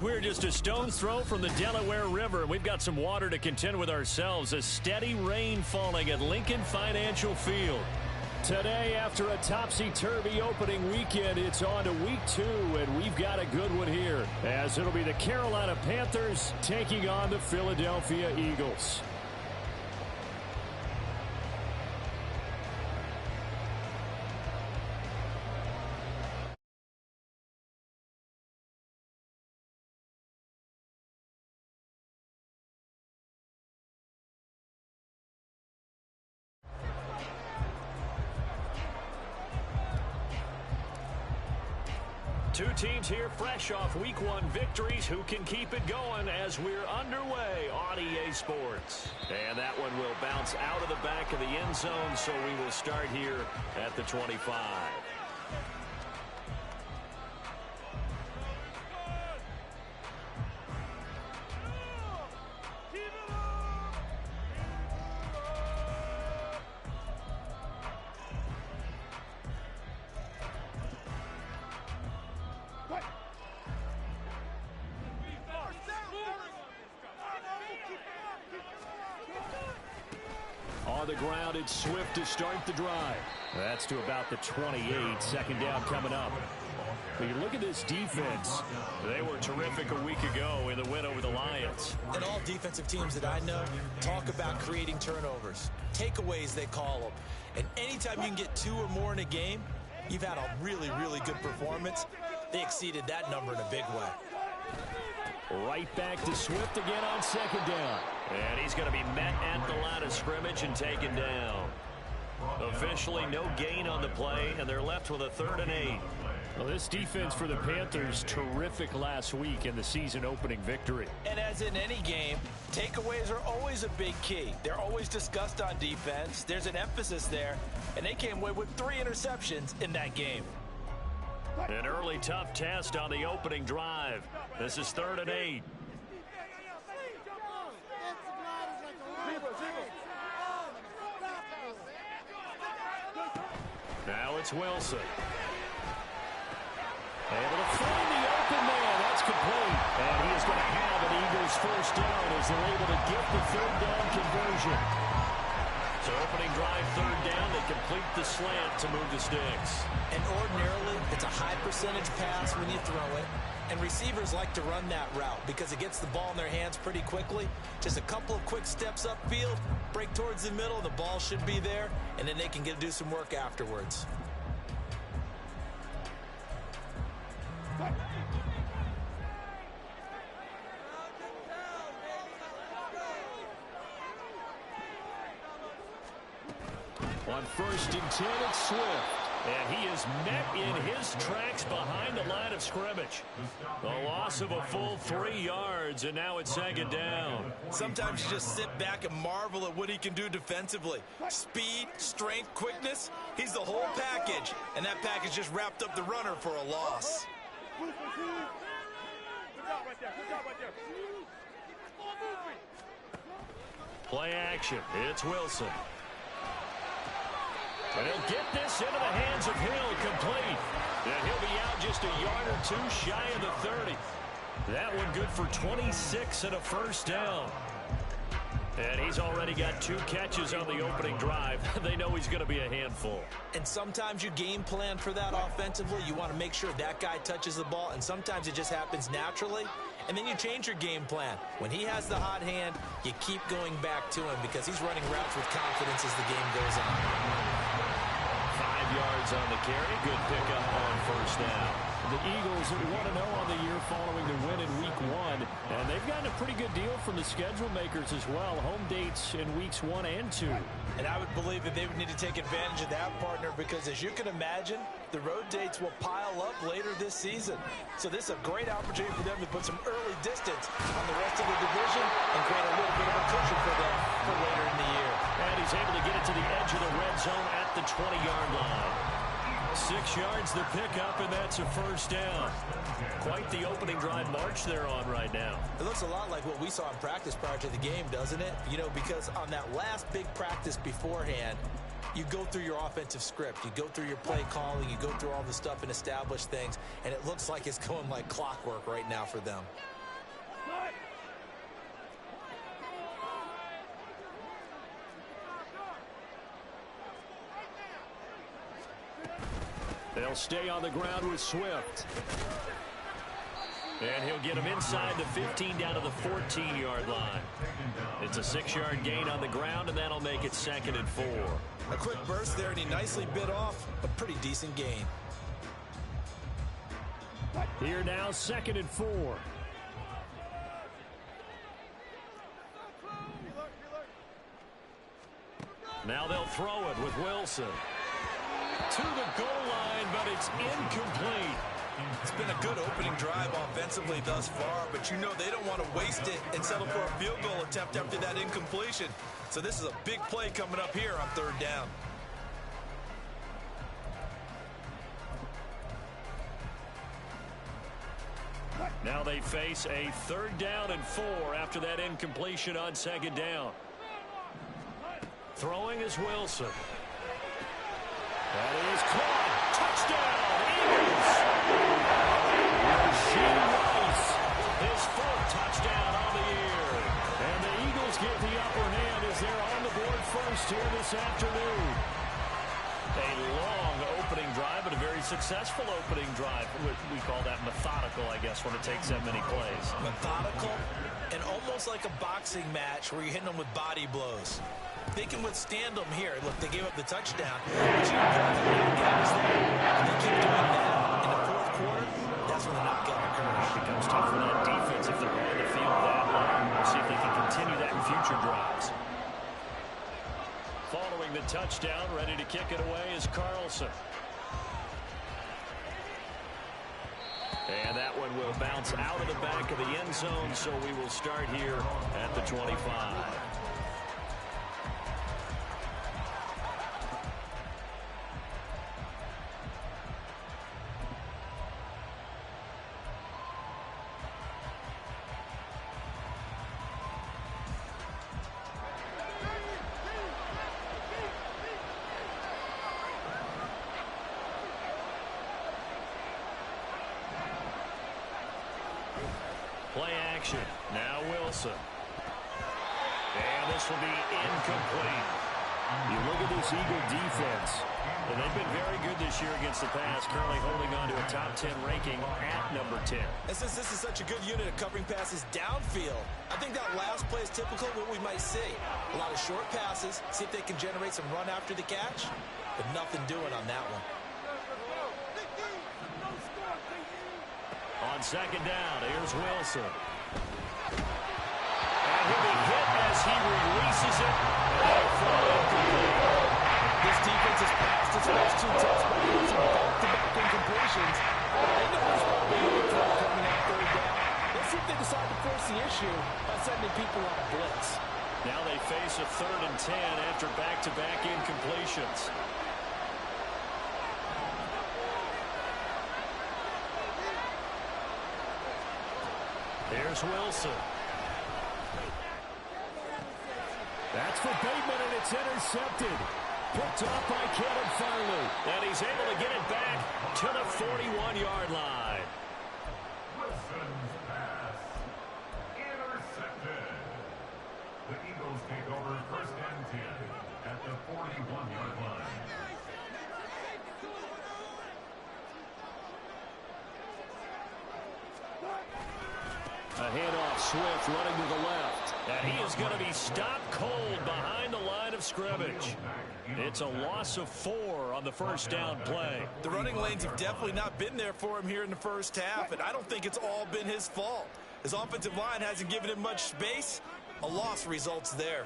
We're just a stone's throw from the Delaware River, and we've got some water to contend with ourselves. A steady rain falling at Lincoln Financial Field. Today, after a topsy-turvy opening weekend, it's on to week 2, and we've got a good one here, as it'll be the Carolina Panthers taking on the Philadelphia Eagles. Two teams here fresh off Week 1 victories. Who can keep it going as we're underway on EA Sports? And that one will bounce out of the back of the end zone, so we will start here at the 25. On the ground, it's Swift to start the drive. That's to about the 28. Second down coming up. When you look at this defense, they were terrific a week ago in the win over the Lions. And all defensive teams that I know talk about creating turnovers. Takeaways, they call them. And anytime you can get 2 or more in a game, you've had a really, really good performance. They exceeded that number in a big way. Right back to Swift again on second down. And he's going to be met at the line of scrimmage and taken down. Officially no gain on the play, and they're left with a 3rd and 8. Well, this defense for the Panthers, terrific last week in the season-opening victory. And as in any game, takeaways are always a big key. They're always discussed on defense. There's an emphasis there, and they came away with 3 interceptions in that game. An early tough test on the opening drive. This is 3rd and 8. Now it's Wilson. Able to find the open man. That's complete. And he is going to have an Eagles first down as they're able to get the 3rd down conversion. So opening drive, 3rd down. They complete the slant to move the sticks. And ordinarily, it's a high percentage pass when you throw it. And receivers like to run that route because it gets the ball in their hands pretty quickly. Just a couple of quick steps upfield, break towards the middle, the ball should be there, and then they can do some work afterwards. On 1st and 10, it's Swift. And he is met in his tracks behind the line of scrimmage. A loss of a full 3 yards, and now it's 2nd down. Sometimes you just sit back and marvel at what he can do defensively. Speed, strength, quickness, he's the whole package. And that package just wrapped up the runner for a loss. Play action. It's Wilson. And he'll get this into the hands of Hill, complete. And he'll be out just a yard or 2 shy of the 30. That one good for 26 and a first down. And he's already got 2 catches on the opening drive. They know he's going to be a handful. And sometimes you game plan for that offensively. You want to make sure that guy touches the ball, and sometimes it just happens naturally. And then you change your game plan. When he has the hot hand, you keep going back to him because he's running routes with confidence as the game goes on. 5 yards on the carry. Good pickup on first down. The Eagles 1-0 on the year following the win in Week 1. And they've gotten a pretty good deal from the schedule makers as well. Home dates in Weeks 1 and 2. And I would believe that they would need to take advantage of that, partner, because as you can imagine, the road dates will pile up later this season. So this is a great opportunity for them to put some early distance on the rest of the division and create a little bit of a cushion for them for later in the year. And he's able to get it to the edge of the red zone at the 20-yard line. 6 yards the pickup, and that's a first down. Quite the opening drive march they're on right now. It looks a lot like what we saw in practice prior to the game, doesn't it? You know, because on that last big practice beforehand, You go through your offensive script. You go through your play calling. You go through all the stuff and establish things. And it looks like it's going like clockwork right now for them. They'll stay on the ground with Swift. And he'll get him inside the 15 down to the 14-yard line. It's a 6-yard gain on the ground, and that'll make it 2nd and 4. A quick burst there, and he nicely bit off a pretty decent gain. Here now, 2nd and 4. Now they'll throw it with Wilson. To the goal line, but it's incomplete. It's been a good opening drive offensively thus far, but you know they don't want to waste it and settle for a field goal attempt after that incompletion. So this is a big play coming up here on 3rd down. Now they face a 3rd down and 4 after that incompletion on 2nd down. Throwing is Wilson. That is caught. Touchdown, Eagles. Rasheed Rice, his 4th touchdown on the year. And the Eagles get the upper hand as they're on the board first here this afternoon. A long opening drive, but a very successful opening drive. We call that methodical, I guess, when it takes that many plays. Methodical and almost like a boxing match where you're hitting them with body blows. They can withstand them here. Look, they gave up the touchdown. But you know, the knockout is there. And they keep doing that in the 4th quarter. That's when the knockout occurs. It becomes tough for that defense if they're on the field that long. We'll see if they can continue that in future drives. Following the touchdown, ready to kick it away is Carlson. And that one will bounce out of the back of the end zone, so we will start here at the 25. Play action. Now Wilson. And this will be incomplete. You look at this Eagle defense, and they've been very good this year against the pass, currently holding on to a top 10 ranking at number 10. And since this is such a good unit of covering passes downfield, I think that last play is typical of what we might see. A lot of short passes, see if they can generate some run after the catch, but nothing doing on that one. On 2nd down, here's Wilson. And he'll be hit as he releases it. This defense has passed its first 2 tests by using back-to-back incompletions. They know there's probably a big throw coming on 3rd down. Let's see if they decide to force the issue by sending people on a blitz. Now they face a 3rd and 10 after back-to-back incompletions. Here's Wilson. That's for Bateman, and it's intercepted. Picked off by Caleb Farley. And he's able to get it back to the 41-yard line. Wilson's pass intercepted. The Eagles take over 1st and 10 at the 41-yard line. A handoff, Swift running to the left. And he is going to be stopped cold behind the line of scrimmage. It's a loss of 4 on the 1st down play. The running lanes have definitely not been there for him here in the 1st half, and I don't think it's all been his fault. His offensive line hasn't given him much space. A loss results there.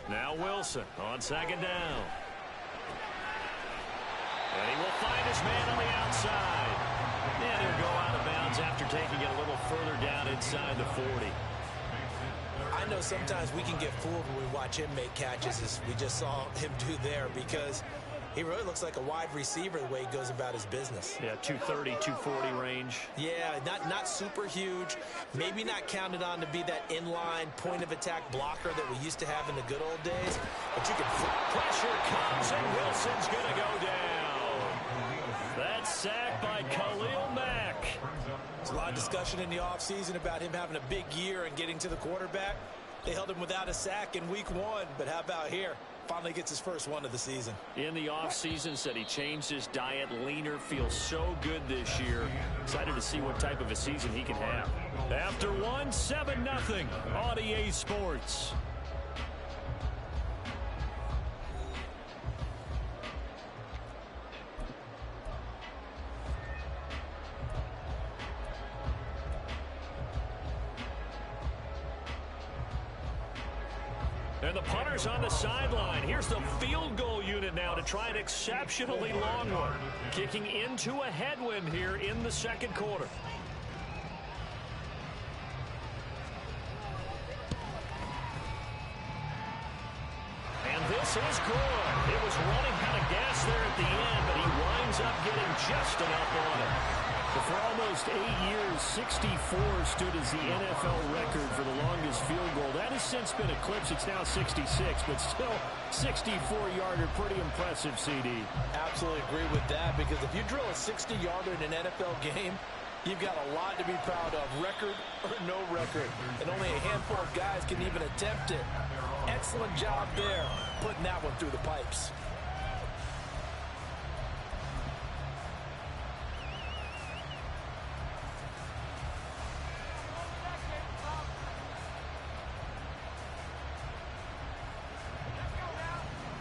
Now Wilson on 2nd down. And he will find his man on the outside. And he'll go out of bounds after taking it a little further down inside the 40. I know sometimes we can get fooled when we watch him make catches, as we just saw him do there, because He really looks like a wide receiver the way he goes about his business. Yeah, 230, 240 range. Yeah, not super huge. Maybe not counted on to be that inline point-of-attack blocker that we used to have in the good old days. But you can... Pressure comes, and Wilson's going to go down. That's sacked by Khalil Mack. There's a lot of discussion in the offseason about him having a big year and getting to the quarterback. They held him without a sack in week 1, but how about here? Finally gets his first one of the season. In the offseason, said he changed his diet, leaner, feels so good this year. Excited to see what type of a season he can have. After one, 7-0 on EA Sports. And the punter's on the sideline. Here's the field goal unit now to try an exceptionally long one. Kicking into a headwind here in the second quarter. And this is good. It was running out of gas there at the end, but he winds up getting just enough on it. But for almost 8 years, 64 stood as the NFL record for the longest field goal. That has since been eclipsed. It's now 66, but still 64-yarder. Pretty impressive, CD. Absolutely agree with that, because if you drill a 60-yarder in an NFL game, you've got a lot to be proud of, record or no record. And only a handful of guys can even attempt it. Excellent job there, putting that one through the pipes.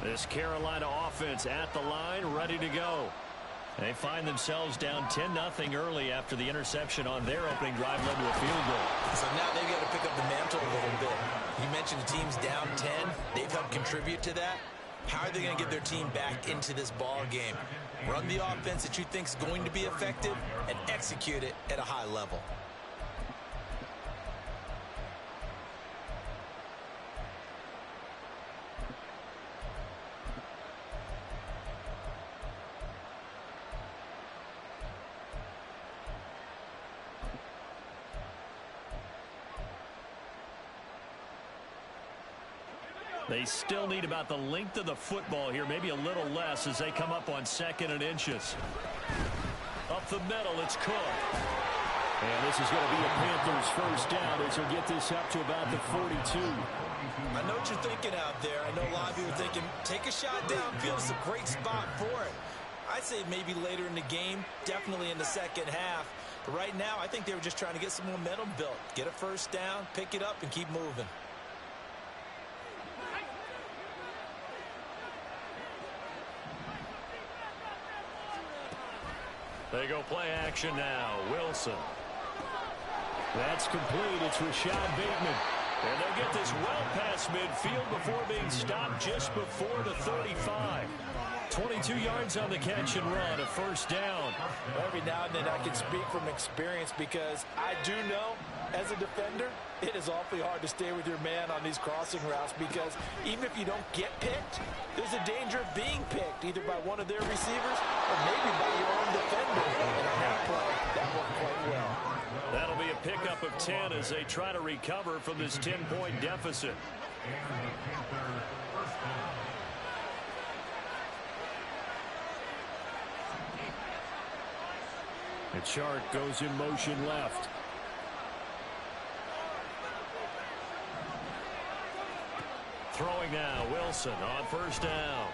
This Carolina offense at the line, ready to go. They find themselves down 10-0 early after the interception on their opening drive led to a field goal. So now they've got to pick up the mantle a little bit. You mentioned the team's down 10. They've helped contribute to that. How are they going to get their team back into this ball game? Run the offense that you think is going to be effective and execute it at a high level. They still need about the length of the football here, maybe a little less as they come up on 2nd and inches. Up the middle, it's Cook. And this is going to be a Panthers first down as he'll get this up to about the 42. I know what you're thinking out there. I know a lot of you are thinking, take a shot downfield. It's a great spot for it. I'd say maybe later in the game, definitely in the second half. But right now, I think they were just trying to get some momentum built. Get a first down, pick it up, and keep moving. They go play action now. Wilson. That's complete. It's Rashad Bateman. And they'll get this well past midfield before being stopped just before the 35. 22 yards on the catch and run, a first down. Every now and then I can speak from experience, because I do know as a defender it is awfully hard to stay with your man on these crossing routes, because even if you don't get picked, there's a danger of being picked either by one of their receivers or maybe by your own defender. And on that play, that worked quite well. That'll be a pickup of 10 as they try to recover from this 10-point deficit. And Chark goes in motion left. Throwing now, Wilson on first down.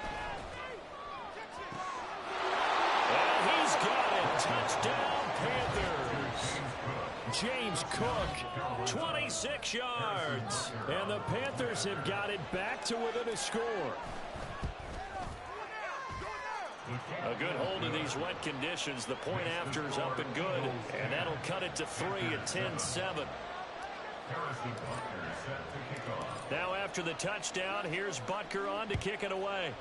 And he's got it. Touchdown, Panthers. James Cook, 26 yards. And the Panthers have got it back to within a score. A good hold in these wet conditions. The point after is up and good. And that'll cut it to 3 at 10-7. Now after the touchdown, here's Butker on to kick it away.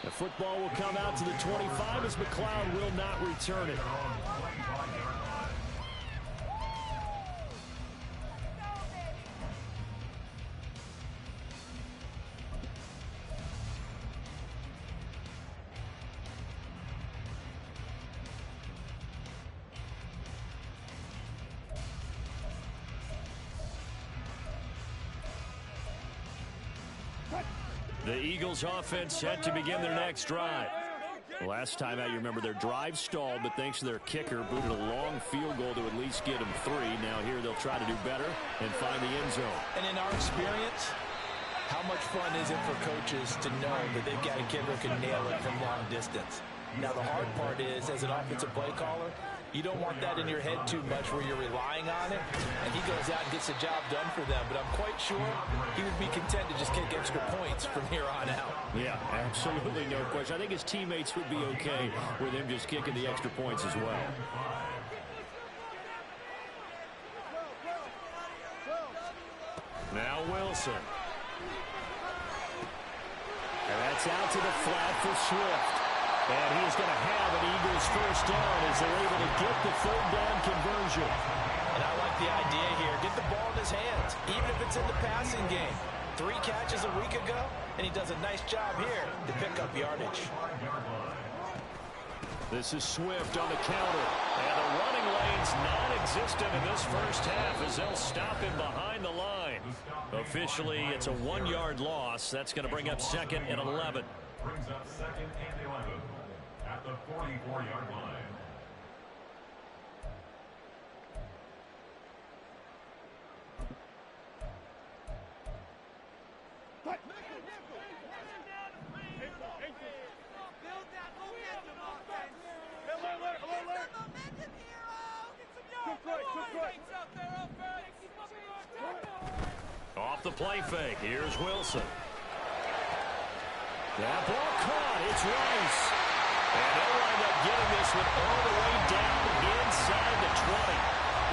The football will come out to the 25 as McLeod will not return it. The Eagles offense set to begin their next drive. Last time out, you remember their drive stalled, but thanks to their kicker, booted a long field goal to at least get them 3. Now here they'll try to do better and find the end zone. And in our experience, how much fun is it for coaches to know that they've got a kicker who can nail it from long distance? Now, the hard part is, as an offensive play caller, you don't want that in your head too much where you're relying on it, and he goes out and gets the job done for them. But I'm quite sure he would be content to just kick extra points from here on out. Yeah, absolutely no question. I think his teammates would be okay with him just kicking the extra points as well. Now Wilson. And that's out to the flat for Swift. And he's going to have an Eagles first down as they're able to get the third down conversion. And I like the idea here. Get the ball in his hands, even if it's in the passing game. 3 catches a week ago, and he does a nice job here to pick up yardage. This is Swift on the counter. And the running lane's non-existent in this first half as they'll stop him behind the line. Officially, it's a 1-yard loss. That's going to bring up 2nd and 11. Brings up 2nd and 11 at the 44-yard line. Off the play fake. Here's Wilson. That ball caught. It's Rice. And they'll wind up getting this one all the way down inside the 20.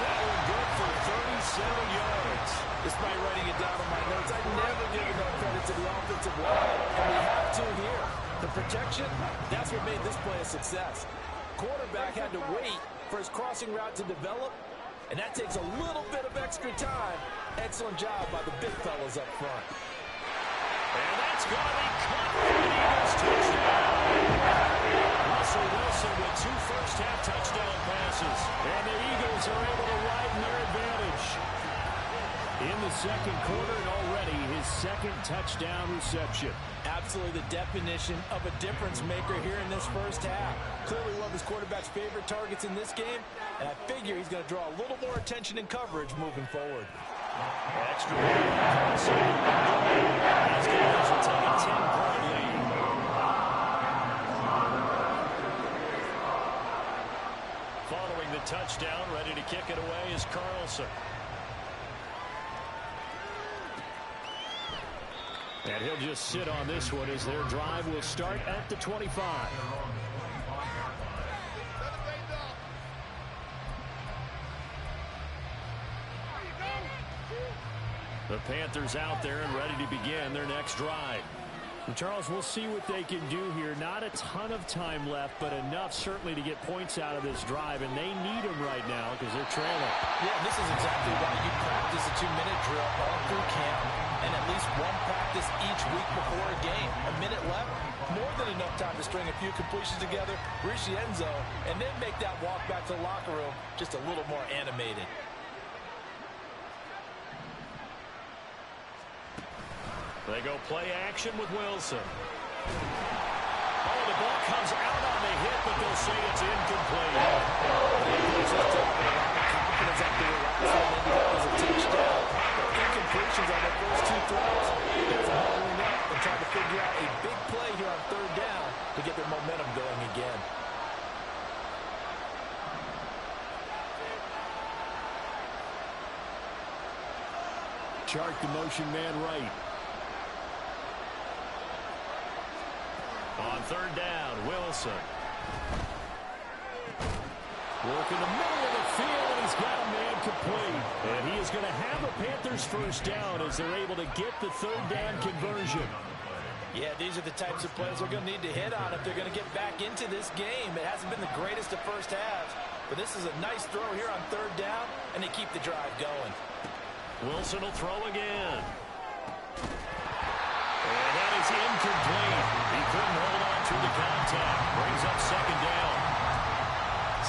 That one good for 37 yards. Despite writing it down on my notes, I never give enough credit to the offensive line. And we have to here. The protection, that's what made this play a success. Quarterback had to wait for his crossing route to develop, and that takes a little bit of extra time. Excellent job by the big fellas up front. And that's going to be caught for an Eagles touchdown. Russell Wilson with 2 first-half touchdown passes. And the Eagles are able to widen their advantage in the second quarter, and already his 2nd touchdown reception. Absolutely the definition of a difference maker here in this first half. Clearly one of his quarterback's favorite targets in this game, and I figure he's going to draw a little more attention and coverage moving forward. Extra point. These guys will take a 10-point lead. Following the touchdown, ready to kick it away is Carlson. And he'll just sit on this one as their drive will start at the 25. The Panthers out there and ready to begin their next drive. And Charles, we'll see what they can do here. Not a ton of time left, but enough certainly to get points out of this drive, and they need them right now because they're trailing. Yeah, this is exactly why you practice a 2-minute drill all through camp and at least one practice each week before a game. A minute left, more than enough time to string a few completions together, reach the end zone, and then make that walk back to the locker room just a little more animated. They go play action with Wilson. Oh, the ball comes out on the hit, but they'll say it's incomplete. Confidence after the last one ended up as a touchdown. Incompletions on the first 2 throws. It's a huddling up and trying to figure out a big play here on 3rd down to get their momentum going again. Chart the motion man right. On 3rd down, Wilson. Working the middle of the field, and he's got a man complete. And he is going to have a Panthers first down as they're able to get the 3rd down conversion. Yeah, these are the types of plays they're going to need to hit on if they're going to get back into this game. It hasn't been the greatest of first halves, but this is a nice throw here on 3rd down, and they keep the drive going. Wilson will throw again. And that is incomplete. He couldn't hold on through the contact. Brings up 2nd down.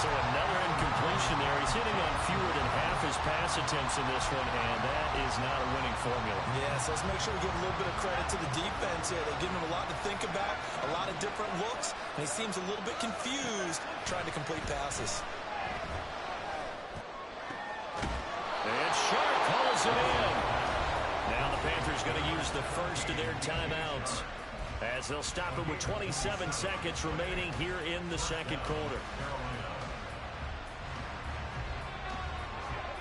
So another incompletion there. He's hitting on fewer than half his pass attempts in this one, and that is not a winning formula. Yes, let's make sure we give a little bit of credit to the defense here. They've given him a lot to think about, a lot of different looks, and he seems a little bit confused trying to complete passes. And Sharp pulls it in. Now the Panthers going to use the first of their timeouts as they'll stop it with 27 seconds remaining here in the second quarter.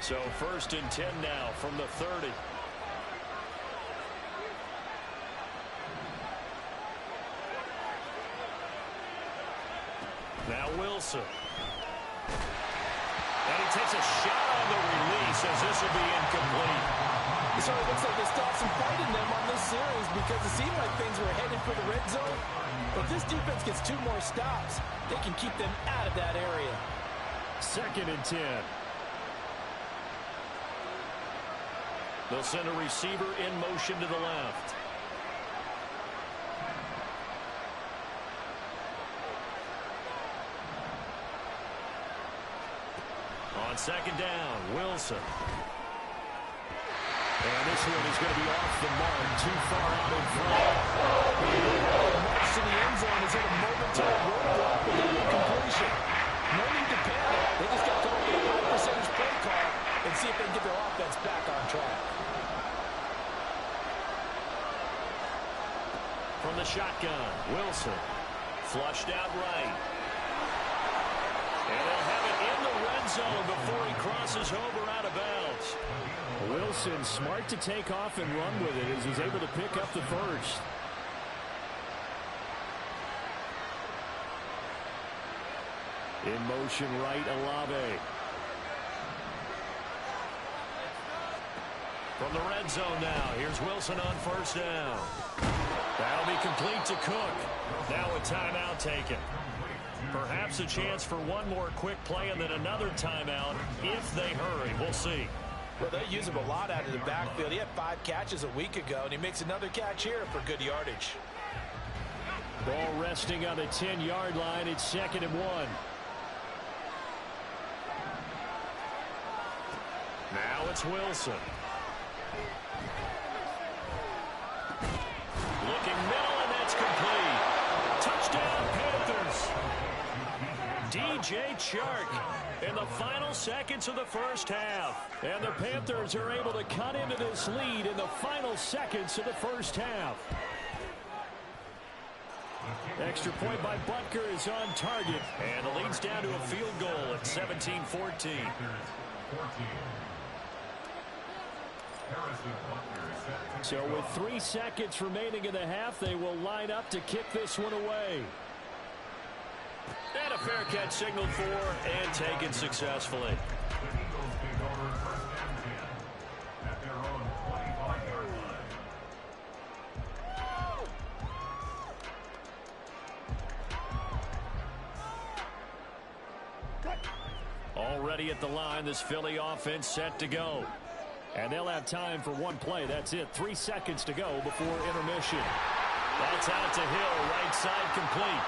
So 1st and 10 now from the 30. Now Wilson. And he takes a shot on the release as this will be incomplete. So it looks like they still have some fight in them on this series because it seemed like things were headed for the red zone. If this defense gets 2 more stops, they can keep them out of that area. 2nd and 10. They'll send a receiver in motion to the left. On 2nd down, Wilson. And this one is going to be off the mark, too far out in front. March to the end zone is hit a momentary roadblock with an incompletion. No need to panic. They just got to come up with a high percentage play call and see if they can get their offense back on track. From the shotgun, Wilson. Flushed out right. And they'll have it in the red zone before he crosses over out of bounds. Wilson smart to take off and run with it as he's able to pick up the first. In motion right, Olave. From the red zone now, here's Wilson on 1st down. That'll be complete to Cook. Now a timeout taken. Perhaps a chance for one more quick play and then another timeout if they hurry. We'll see. Well, they use him a lot out of the backfield. He had 5 catches a week ago, and he makes another catch here for good yardage. Ball resting on the 10-yard line. It's 2nd and 1. Now it's Wilson. Looking middle, and that's complete. Touchdown, Panthers. DJ Chark in the final seconds of the first half. And the Panthers are able to cut into this lead in the final seconds of the first half. Extra point by Butker is on target. And the lead's down to a field goal at 17-14. So with 3 seconds remaining in the half, they will line up to kick this one away. And a fair catch signaled for and taken successfully. Already at the line, this Philly offense set to go. And they'll have time for one play. That's it. 3 seconds to go before intermission. That's out to Hill. Right side complete.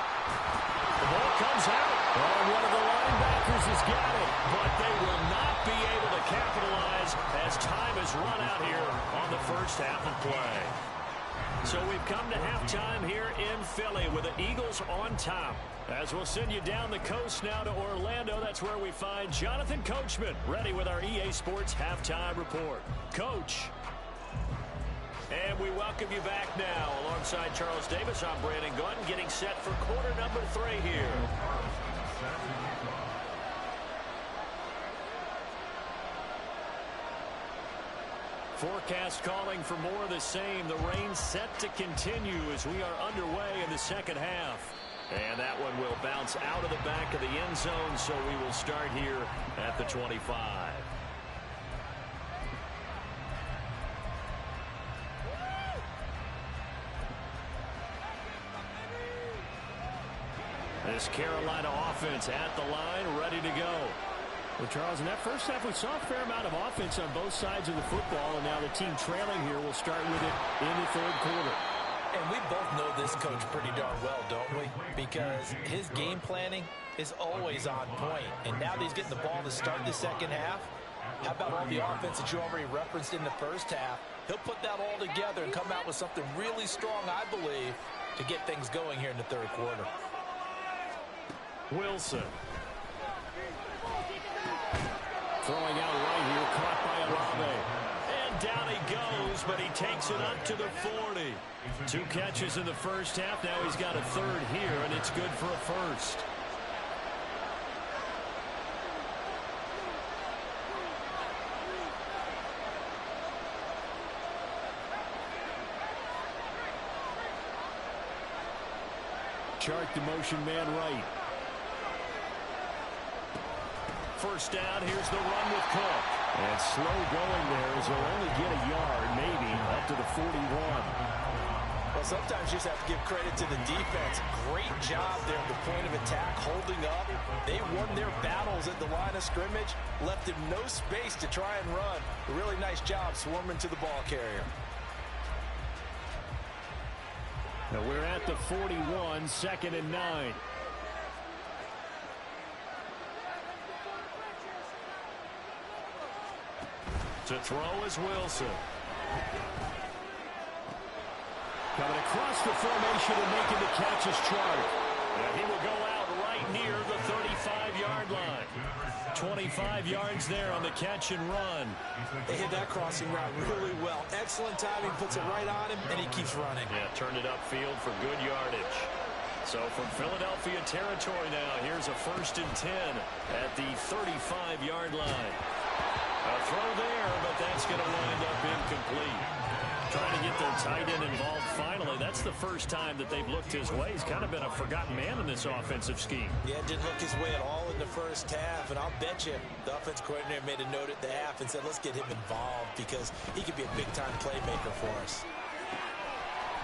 The ball comes out. Oh, one of the linebackers has got it. But they will not be able to capitalize as time has run out here on the first half of play. So we've come to halftime here in Philly with the Eagles on top. As we'll send you down the coast now to Orlando, that's where we find Jonathan Coachman ready with our EA Sports Halftime Report. Coach. And we welcome you back now. Alongside Charles Davis, I'm Brandon Gutton, getting set for quarter number 3 here. Forecast calling for more of the same. The rain set to continue as we are underway in the second half. And that one will bounce out of the back of the end zone, so we will start here at the 25. This Carolina offense at the line, ready to go. Well, Charles, in that first half, we saw a fair amount of offense on both sides of the football, and now the team trailing here will start with it in the third quarter. And we both know this coach pretty darn well, don't we? Because his game planning is always on point. And now that he's getting the ball to start the second half, How about all the offense that you already referenced in the first half? He'll put that all together and come out with something really strong, I believe, to get things going here in the third quarter. Wilson. Throwing out right here, caught by Olave. And down he goes, but he takes it up to the 40. 2 catches in the first half. Now he's got a third here, and it's good for a first. Chart the motion man right. First down, here's the run with Cook. And slow going there as he'll only get a yard, maybe, up to the 41. Well, sometimes you just have to give credit to the defense. Great job there at the point of attack, holding up. They won their battles at the line of scrimmage, left him no space to try and run. A really nice job swarming to the ball carrier. Now we're at the 41, 2nd and 9. To throw is Wilson. Coming across the formation and making the catch is Chark. And he will go out right near the 35-yard line. 25 yards there on the catch and run. They hit that crossing route really well. Excellent timing, puts it right on him, and he keeps running. Yeah, turned it upfield for good yardage. So from Philadelphia territory now, here's a 1st and 10 at the 35-yard line. A throw there, but that's going to wind up incomplete. Trying to get their tight end involved finally. That's the first time that they've looked his way. He's kind of been a forgotten man in this offensive scheme. Yeah, didn't look his way at all in the first half. And I'll bet you the offense coordinator made a note at the half and said, let's get him involved because he could be a big-time playmaker for us.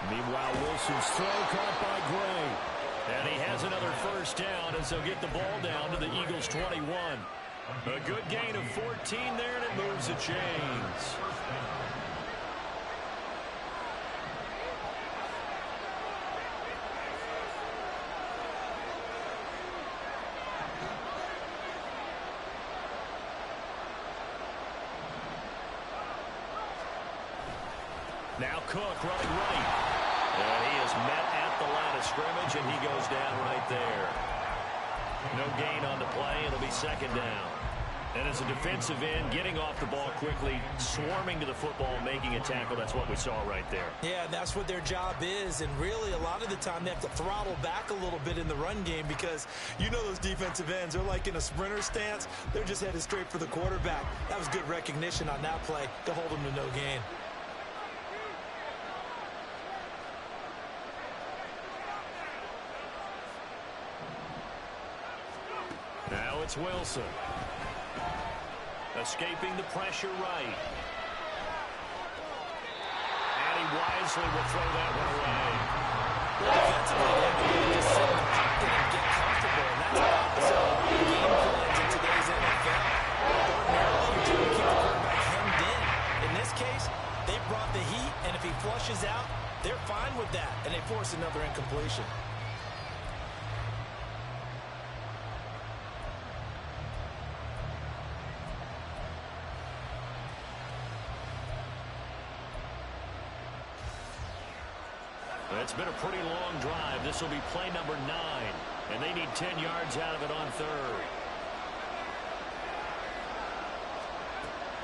Meanwhile, Wilson's throw caught by Gray. And he has another first down as they'll get the ball down to the Eagles' 21. A good gain of 14 there, and it moves the chains. Now Cook running right. And he is met at the line of scrimmage, and he goes down right there. No gain on the play. It'll be 2nd down. And as a defensive end, getting off the ball quickly, swarming to the football, making a tackle, that's what we saw right there. Yeah, that's what their job is. And really, a lot of the time, they have to throttle back a little bit in the run game because you know those defensive ends, they're like in a sprinter stance. They're just headed straight for the quarterback. That was good recognition on that play to hold them to no gain. Now it's Wilson. Escaping the pressure right. And he wisely will throw that one away. Well, defensively, they have to just sit in the pocket and get comfortable, and that's the opposite of game plans in today's NFL. Ordinarily, you're trying to keep the quarterback hemmed in. In this case, they brought the heat, and if he flushes out, they're fine with that, and they force another incompletion. It's been a pretty long drive. This will be play number 9, and they need 10 yards out of it on 3rd.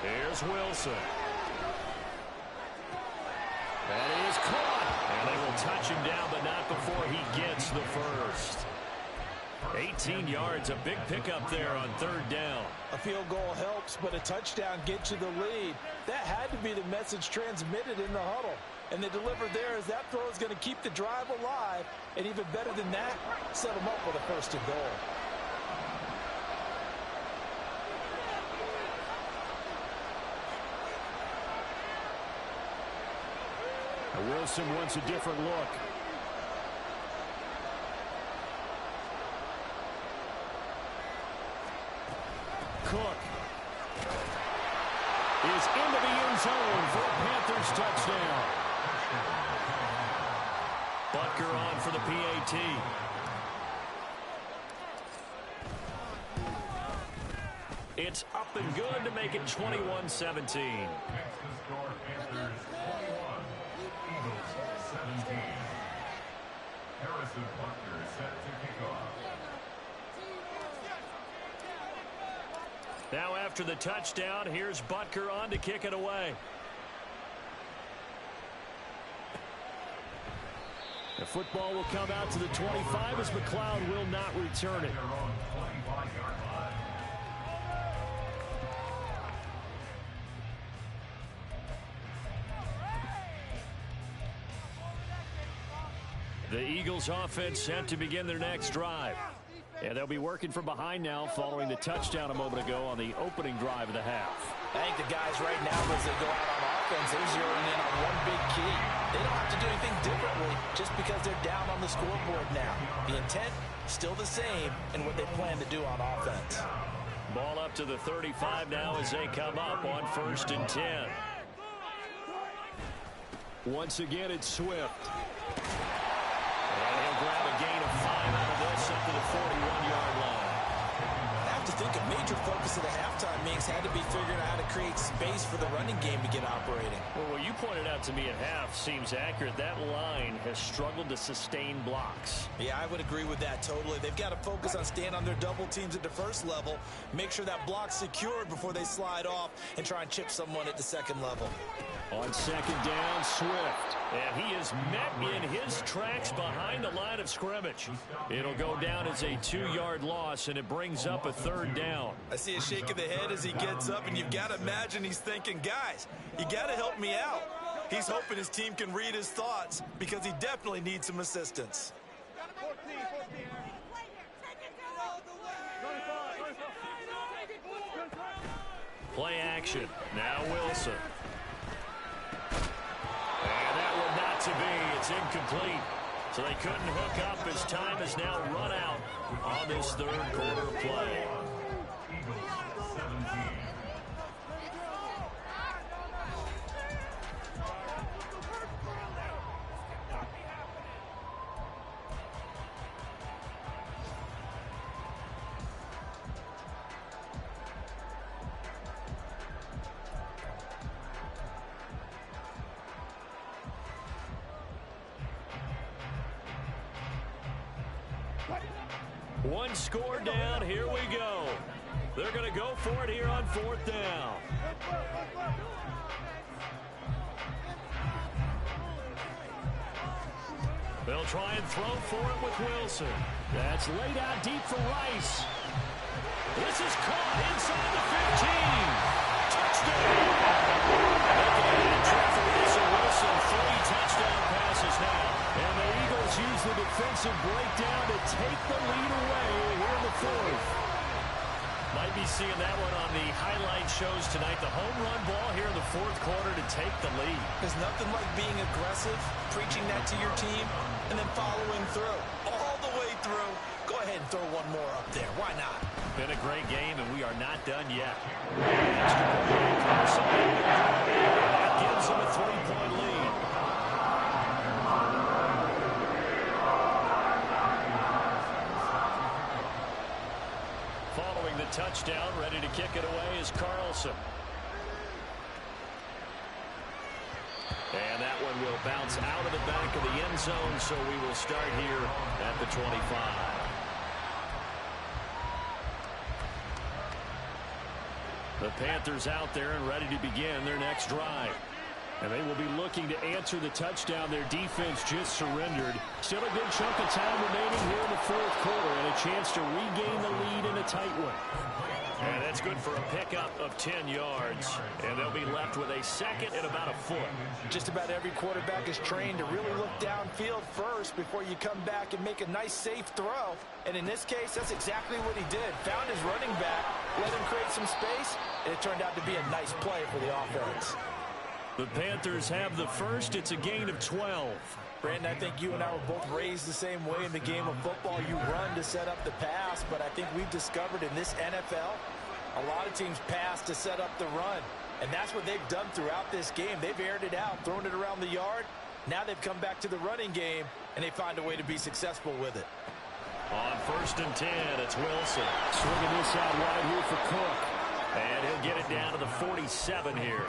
Here's Wilson. That is caught. And they will touch him down, but not before he gets the first. 18 yards, a big pickup there on 3rd down. A field goal helps, but a touchdown gets you the lead. That had to be the message transmitted in the huddle. And they delivered there as that throw is going to keep the drive alive. And even better than that, set them up with a 1st and goal. Wilson wants a different look. Cook is into the end zone for a Panthers touchdown. Butker on for the PAT. It's up and good to make it 21-17. Next to score, Panthers 21, Eagles 17. Harrison Butker set to kick off. Now after the touchdown, here's Butker on to kick it away. The football will come out to the 25 as McLeod will not return it. Their own 25-yard line. The Eagles offense set to begin their next drive. And they'll be working from behind now following the touchdown a moment ago on the opening drive of the half. I think the guys right now, as they go out on offense, they're zeroing in on one big key. They don't have to do anything differently just because they're down on the scoreboard now. The intent, still the same in what they plan to do on offense. Ball up to the 35 now as they come up on 1st and 10. Once again, it's Swift. And he'll grab a gain of 5 out of this up to the 41-yard line. I have to think a major focus of the halftime mix had to be figuring out how to create space for the running game to get operating. Well, what you pointed out to me at half seems accurate. That line has struggled to sustain blocks. Yeah, I would agree with that totally. They've got to focus on staying on their double teams at the first level, make sure that block's secured before they slide off and try and chip someone at the second level. On 2nd down, Swift. And he is met in his tracks behind the line of scrimmage. It'll go down as a 2-yard loss, and it brings up a 3rd down. I see a shake of the head as he gets up, and you've got to imagine he's thinking, guys, you got to help me out. He's hoping his team can read his thoughts because he definitely needs some assistance. Play action. Now Wilson. And that will not to be. It's incomplete. So they couldn't hook up as time has now run out on this 3rd quarter play. Eagles 17. One score down. Here we go. They're going to go for it here on 4th down. They'll try and throw for it with Wilson. That's laid out deep for Rice. This is caught inside the 15. Touchdown. Making a hat-trick for Russell Wilson. 3 touchdown passes now. And the Eagles use the defensive breakdown to take the lead away here in the 4th. Might be seeing that one on the highlight shows tonight. The home run ball here in the 4th quarter to take the lead. There's nothing like being aggressive, preaching that to your team, and then following through. All the way through. Go ahead and throw one more up there. Why not? Been a great game, and we are not done yet. That gives them a 3-point lead. Following the touchdown, ready to kick it away is Carlson. And that one will bounce out of the back of the end zone, so we will start here at the 25. The Panthers out there and ready to begin their next drive. And they will be looking to answer the touchdown their defense just surrendered. Still a good chunk of time remaining here in the 4th quarter and a chance to regain the lead in a tight one. And that's good for a pickup of 10 yards. And they'll be left with a 2nd and about a foot. Just about every quarterback is trained to really look downfield first before you come back and make a nice, safe throw. And in this case, that's exactly what he did. Found his running back, let him create some space, and it turned out to be a nice play for the offense. The Panthers have the first. It's a gain of 12. Brandon, I think you and I were both raised the same way in the game of football. You run to set up the pass, but I think we've discovered in this NFL, a lot of teams pass to set up the run. And that's what they've done throughout this game. They've aired it out, thrown it around the yard. Now they've come back to the running game, and they find a way to be successful with it. On 1st and 10, it's Wilson. Swinging this out wide here for Cook. And he'll get it down to the 47 here.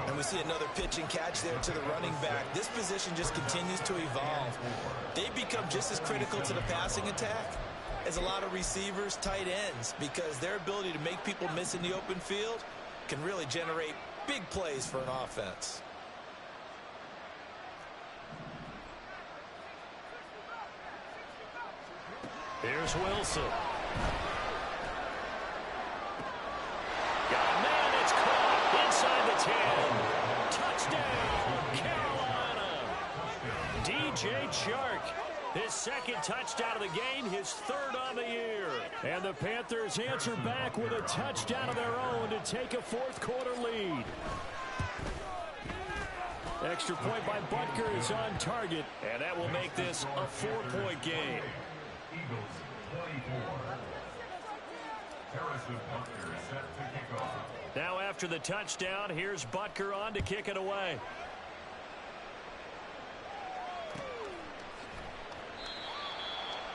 And we see another pitch and catch there to the running back. This position just continues to evolve. They've become just as critical to the passing attack as a lot of receivers, tight ends, because their ability to make people miss in the open field can really generate big plays for an offense. Here's Wilson. Got a man that's caught inside the 10. Touchdown, Carolina. DJ Chark, his second touchdown of the game, his third on the year. And the Panthers answer back with a touchdown of their own to take a fourth quarter lead. Extra point by Butker is on target, and that will make this a 4-point game. Eagles 24. Harrison Butker set to kick off. Now after the touchdown, here's Butker on to kick it away.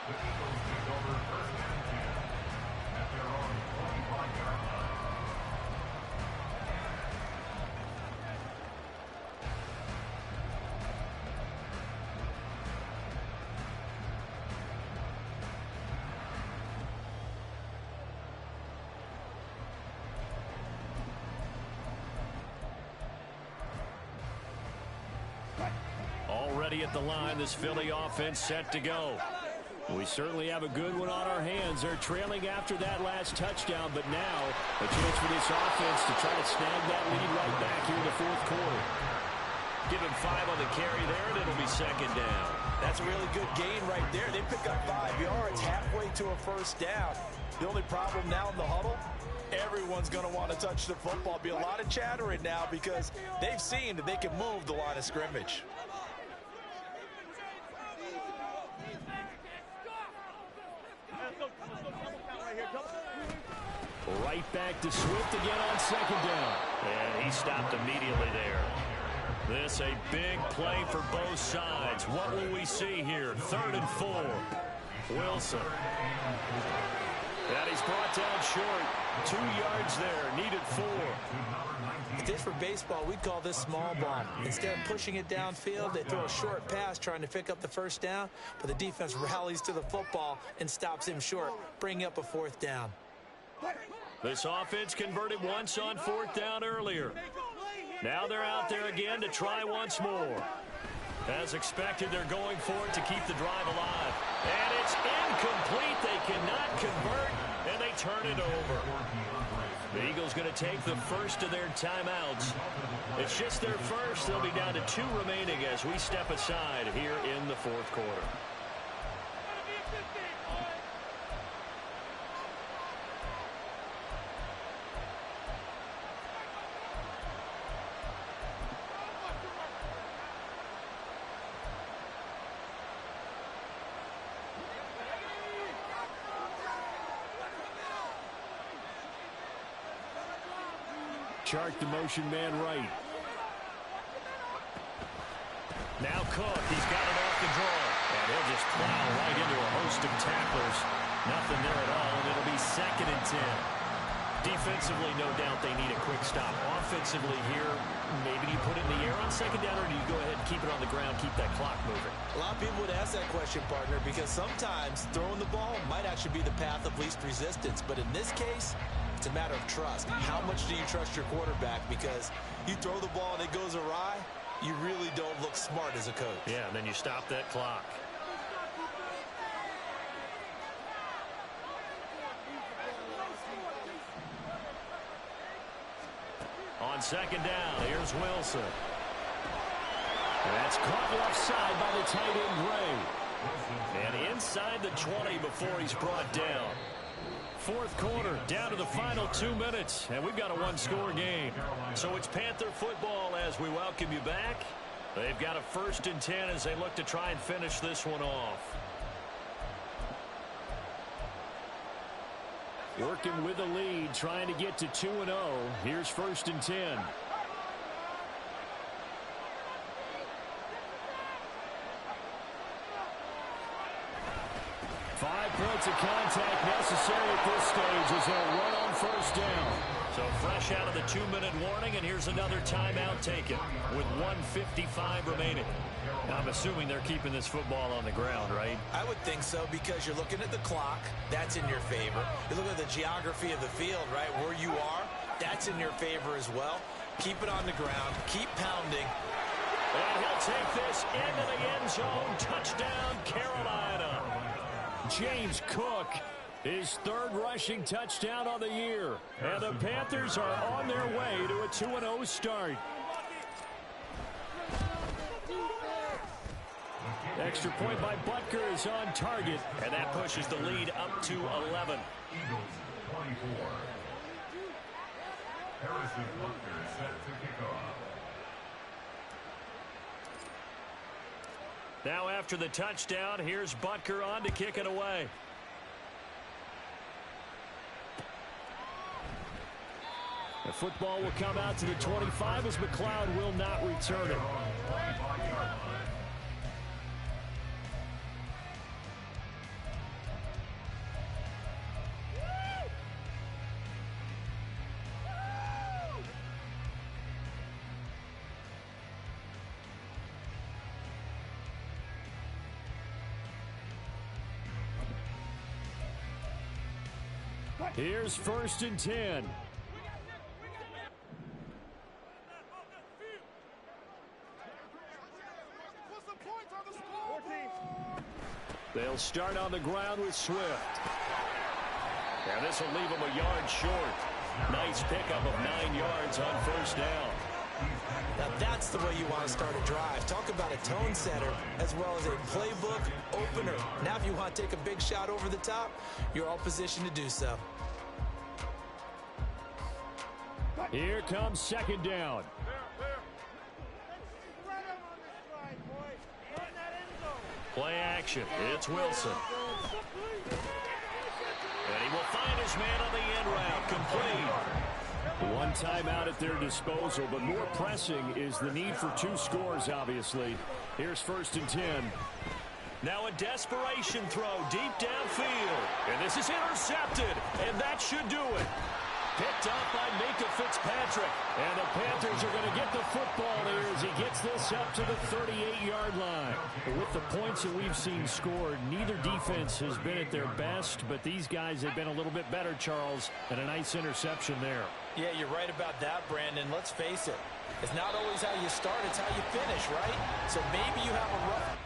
The Eagles take over first and 10 at their own 25-yard line. Already at the line, this Philly offense set to go. We certainly have a good one on our hands. They're trailing after that last touchdown, but now a chance for this offense to try to snag that lead right back here in the fourth quarter. Give him 5 on the carry there, and it'll be second down. That's a really good gain right there. They pick up 5 yards halfway to a first down. The only problem now in the huddle, everyone's going to want to touch the football. Be a lot of chattering now because they've seen that they can move the line of scrimmage. Right back to Swift again on second down. And he stopped immediately there. This a big play for both sides. What will we see here? 3rd and 4. Wilson. And he's brought down short. 2 yards there. Needed 4. If this were baseball, we'd call this small ball. Instead of pushing it downfield, they throw a short pass trying to pick up the first down, but the defense rallies to the football and stops him short, bringing up a 4th down. This offense converted once on 4th down earlier. Now they're out there again to try once more. As expected, they're going for it to keep the drive alive. And it's incomplete. They cannot convert, and they turn it over. The Eagles going to take the first of their timeouts. It's just their first. They'll be down to 2 remaining as we step aside here in the fourth quarter. Chark the motion man right. Now Cook, he's got it off the draw. And he'll just plow right into a host of tacklers. Nothing there at all, and it'll be 2nd and 10. Defensively, no doubt they need a quick stop. Offensively here, maybe you put it in the air on 2nd down, or do you go ahead and keep it on the ground, keep that clock moving? A lot of people would ask that question, partner, because sometimes throwing the ball might actually be the path of least resistance. But in this case, it's a matter of trust. How much do you trust your quarterback? Because you throw the ball and it goes awry, you really don't look smart as a coach. Yeah, and then you stop that clock. On 2nd down, here's Wilson. That's caught left side by the tight end, Gray. And inside the 20 before he's brought down. Fourth quarter, down to the final 2 minutes, and we've got a 1-score game. So it's Panther football as we welcome you back. They've got a 1st and 10 as they look to try and finish this one off. Working with the lead, trying to get to 2-0. Here's 1st and 10. 5 points Defensive contact necessary at this stage as they'll run on first down. So fresh out of the 2-minute warning, and here's another timeout taken with 1:55 remaining. Now, I'm assuming they're keeping this football on the ground, right? I would think so, because you're looking at the clock. That's in your favor. You look at the geography of the field, right, where you are. That's in your favor as well. Keep it on the ground. Keep pounding. And he'll take this into the end zone. Touchdown, Carolina. James Cook, his third rushing touchdown on the year. And the Panthers are on their way to a 2-0 start. Extra point by Butker is on target, and that pushes the lead up to 11. Eagles 24. Harrison Butker set to kick off. Now after the touchdown, here's Butker on to kick it away. The football will come out to the 25 as McLeod will not return it. Here's 1st and 10. They'll start on the ground with Swift. And this will leave him a yard short. Nice pickup of 9 yards on first down. Now that's the way you want to start a drive. Talk about a tone setter as well as a playbook opener. Now if you want to take a big shot over the top, you're all positioned to do so. Here comes 2nd down. Play action. It's Wilson. And he will find his man on the end route. Complete. One timeout at their disposal, but more pressing is the need for 2 scores, obviously. Here's 1st and 10. Now a desperation throw deep downfield. And this is intercepted, and that should do it. Picked up by Minka Fitzpatrick. And the Panthers are going to get the football here as he gets this up to the 38-yard line. But with the points that we've seen scored, neither defense has been at their best, but these guys have been a little bit better, Charles, and a nice interception there. Yeah, you're right about that, Brandon. Let's face it. It's not always how you start, it's how you finish, right? So maybe you have a rough